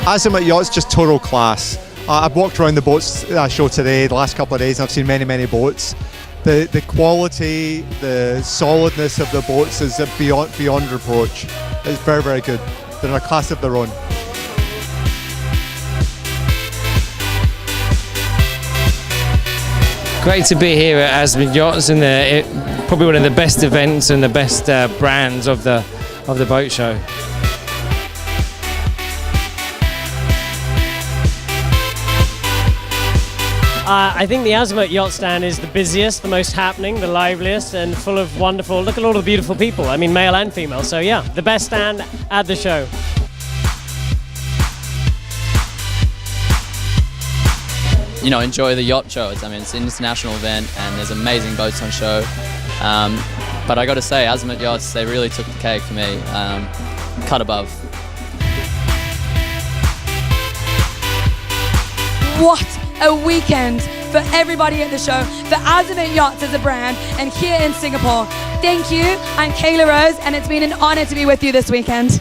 Azimut Yachts, just total class. I've walked around the boats show today, the last couple of days, and I've seen many boats. The quality, the solidness of the boats is beyond reproach. It's very good. They're in a class of their own. Great to be here at Azimut Yachts, and probably one of the best events and the best brands of the boat show. I think the Azimut Yacht stand is the busiest, the most happening, the liveliest, and full of wonderful, look at all the beautiful people, I mean male and female, so yeah, the best stand at the show. You know, enjoy the yacht show. I mean, it's an international event and there's amazing boats on show. But I got to say, Azimut Yachts, they really took the cake for me. Cut above. What a weekend for everybody at the show, for Azimut Yachts as a brand, and here in Singapore. Thank you, I'm Kayla Rose, and it's been an honor to be with you this weekend.